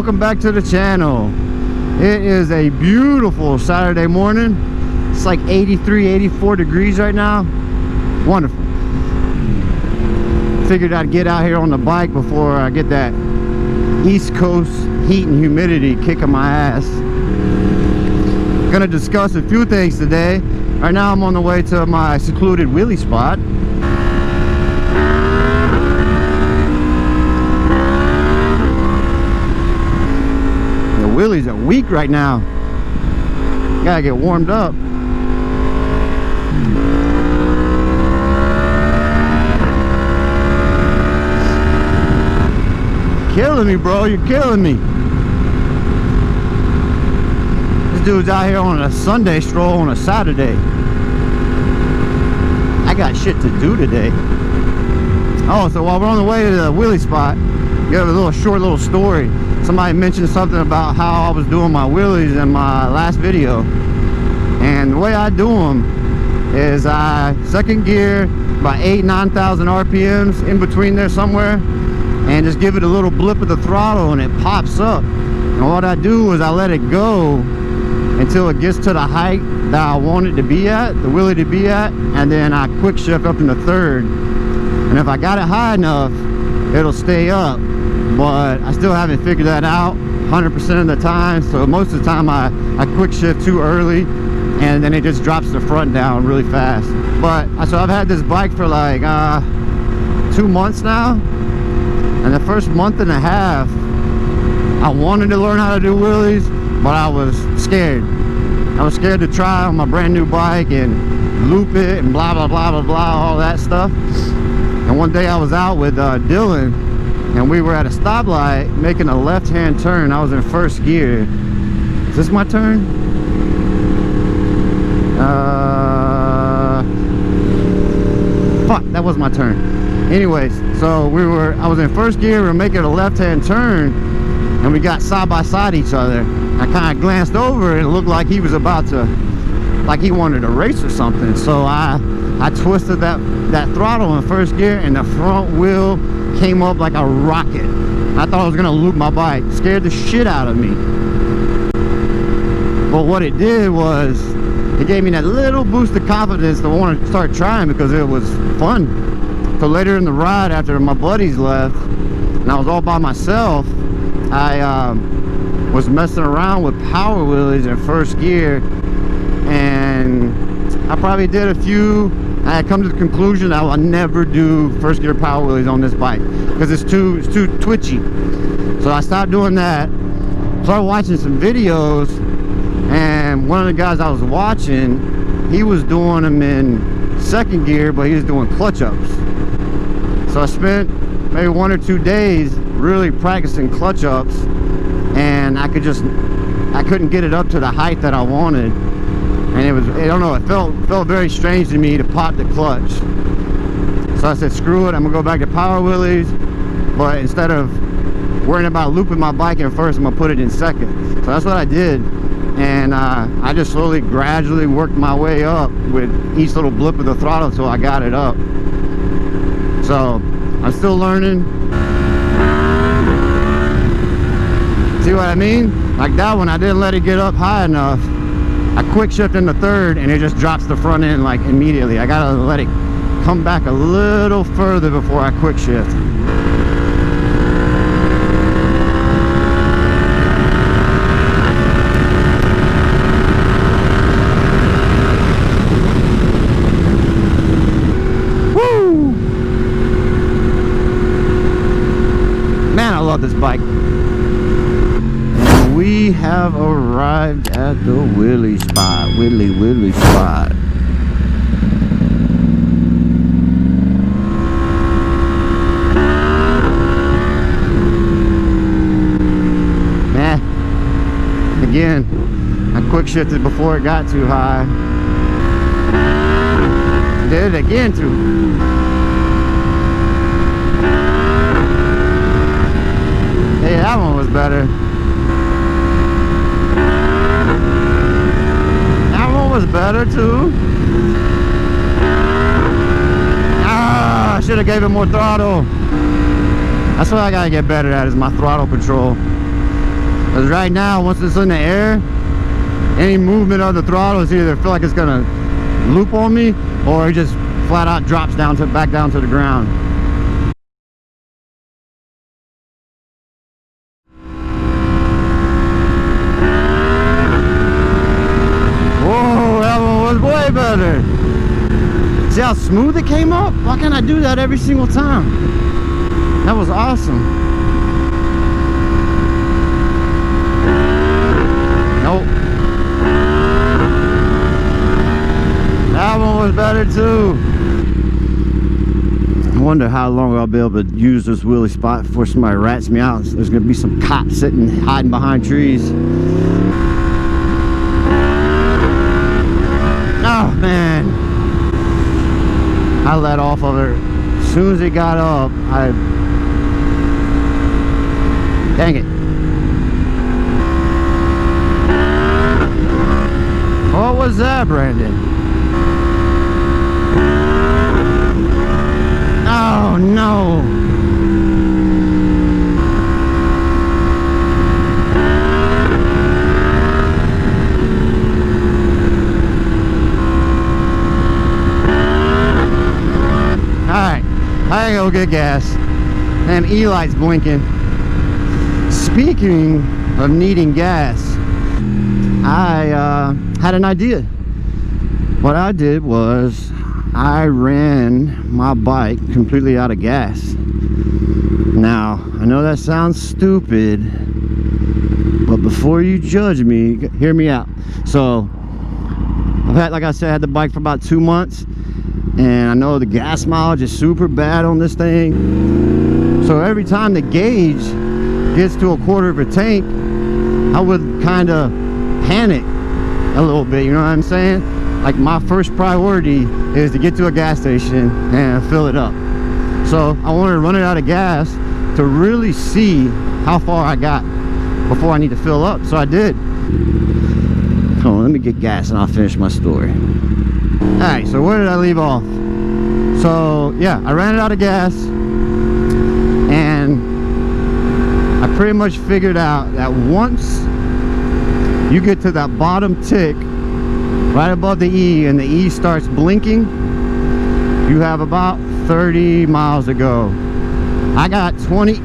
welcome back to the channel. It is a beautiful Saturday morning. It's like 83, 84 degrees right now. Wonderful. Figured I'd get out here on the bike before I get that East Coast heat and humidity kicking my ass. Gonna discuss a few things today. Right now I'm on the way to my secluded wheelie spot. The wheelies are weak right now. Gotta get warmed up. Killing me, bro. You're killing me. This dude's out here on a Sunday stroll on a Saturday. I got shit to do today. Oh, so while we're on the way to the wheelie spot, give a short little story. Somebody mentioned something about how I was doing my wheelies in my last video. And the way I do them is I second gear about 9,000 RPMs in between there somewhere, and just give it a little blip of the throttle and it pops up. And what I do is I let it go until it gets to the height that I want it to be at, the wheelie to be at, and then I quick shift up in the third. And if I got it high enough, it'll stay up, but I still haven't figured that out 100% of the time. So most of the time I quick shift too early, and then it just drops the front down really fast. But so I've had this bike for like 2 months now. And the first month and a half, I wanted to learn how to do wheelies, but I was scared. I was scared to try on my brand new bike and loop it and blah, blah, blah, blah, blah, all that stuff. And one day I was out with Dylan, and we were at a stoplight making a left-hand turn. I was in first gear. Is this my turn? Fuck, that was my turn. Anyways, so I was in first gear, we were making a left-hand turn, and we got side by side each other. I kind of glanced over and it looked like he was about to, like he wanted to race or something. So I twisted that throttle in first gear, and the front wheel came up like a rocket. I thought I was gonna loop my bike. Scared the shit out of me. But what it did was, it gave me that little boost of confidence to want to start trying, because it was fun. So later in the ride, after my buddies left and I was all by myself, I was messing around with power wheelies in first gear, and I probably did a few. I had come to the conclusion that I will never do first gear power wheelies on this bike because it's too twitchy. So I stopped doing that, started watching some videos, and one of the guys I was watching, he was doing them in second gear, but he was doing clutch ups. So I spent maybe 1 or 2 days really practicing clutch ups, and I couldn't get it up to the height that I wanted. And I don't know, it felt very strange to me to pop the clutch. So I said, screw it, I'm gonna go back to power wheelies, but instead of worrying about looping my bike in first, I'm gonna put it in second. So that's what I did. And I just slowly, gradually worked my way up with each little blip of the throttle until I got it up. So I'm still learning. See what I mean? Like that one, I didn't let it get up high enough. I quick shift in the third, and it just drops the front end like immediately. I gotta let it come back a little further before I quick shift. Man, I love this bike. And we have arrived at the wheelie spot. Wheelie spot. Again, I quick shifted before it got too high. Did it again too. Hey, that one was better. That one was better too. Ah, I should have gave it more throttle. That's what I gotta get better at, is my throttle control. Because right now, once it's in the air, any movement of the throttle is either feel like it's gonna loop on me, or it just flat out drops down to back down to the ground. Whoa, that one was way better. See how smooth it came up? Why can't I do that every single time? That was awesome. Nope. That one was better too. I wonder how long I'll be able to use this wheelie spot before somebody rats me out. There's gonna be some cops sitting hiding behind trees. Oh man, I let off of it as soon as it got up. Dang it. What was that, Brandon? Oh no. Alright, I gotta go get gas. And E-light's blinking. Speaking of needing gas, I had an idea. What I did was I ran my bike completely out of gas. Now, I know that sounds stupid, but before you judge me, hear me out. So, I've had, like I said, I had the bike for about 2 months, and I know the gas mileage is super bad on this thing. So every time the gauge gets to a quarter of a tank, I would kind of panic a little bit, you know what I'm saying? Like, my first priority is to get to a gas station and fill it up. So I wanted to run it out of gas to really see how far I got before I need to fill up. So I did. Hold on, let me get gas and I'll finish my story. Alright, so where did I leave off? So yeah, I ran it out of gas, and I pretty much figured out that once you get to that bottom tick right above the E and the E starts blinking, you have about 30 miles to go. I got 20,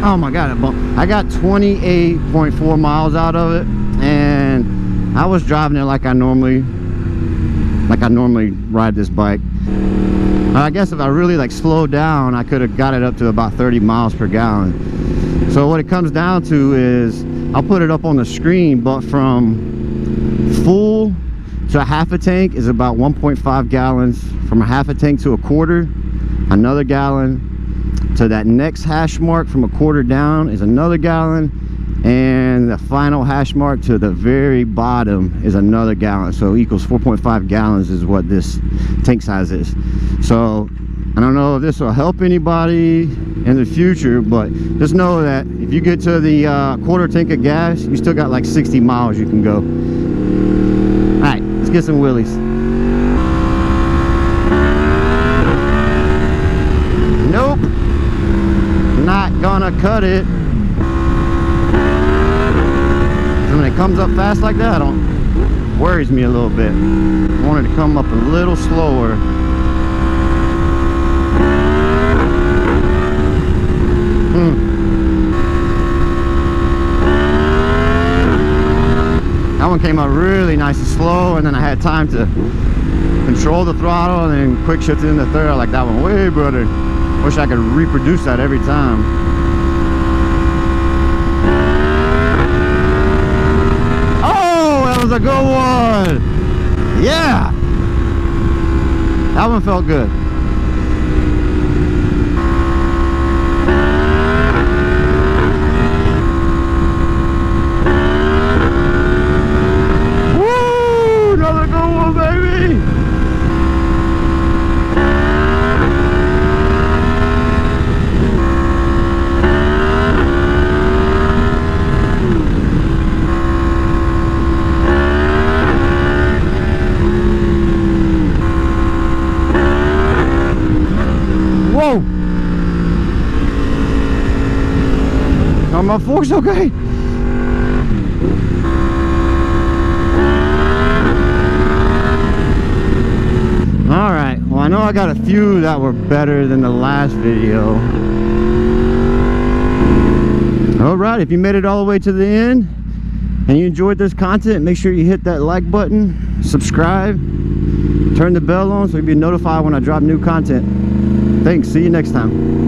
oh my god, I got 28.4 miles out of it, and I was driving it like I normally ride this bike. I guess if I really like slowed down, I could have got it up to about 30 miles per gallon. So what it comes down to is, I'll put it up on the screen, but from full to a half a tank is about 1.5 gallons. From a half a tank to a quarter, another gallon. To that next hash mark from a quarter down is another gallon. And the final hash mark to the very bottom is another gallon. So equals 4.5 gallons is what this tank size is. So I don't know if this will help anybody in the future, but just know that if you get to the quarter tank of gas, you still got like 60 miles you can go. All right, let's get some wheelies. Nope, not gonna cut it. When it comes up fast like that, worries me a little bit. I want it to come up a little slower. That one came up really nice and slow, and then I had time to control the throttle and then quick shift it in the third. I like that one way better. Wish I could reproduce that every time. That was a good one. Yeah, that one felt good. Woo, another good one, baby. Whoa! Are my forks okay? All right, well, I know I got a few that were better than the last video. All right, if you made it all the way to the end and you enjoyed this content, make sure you hit that like button, subscribe, turn the bell on so you'll be notified when I drop new content. Thanks, see you next time.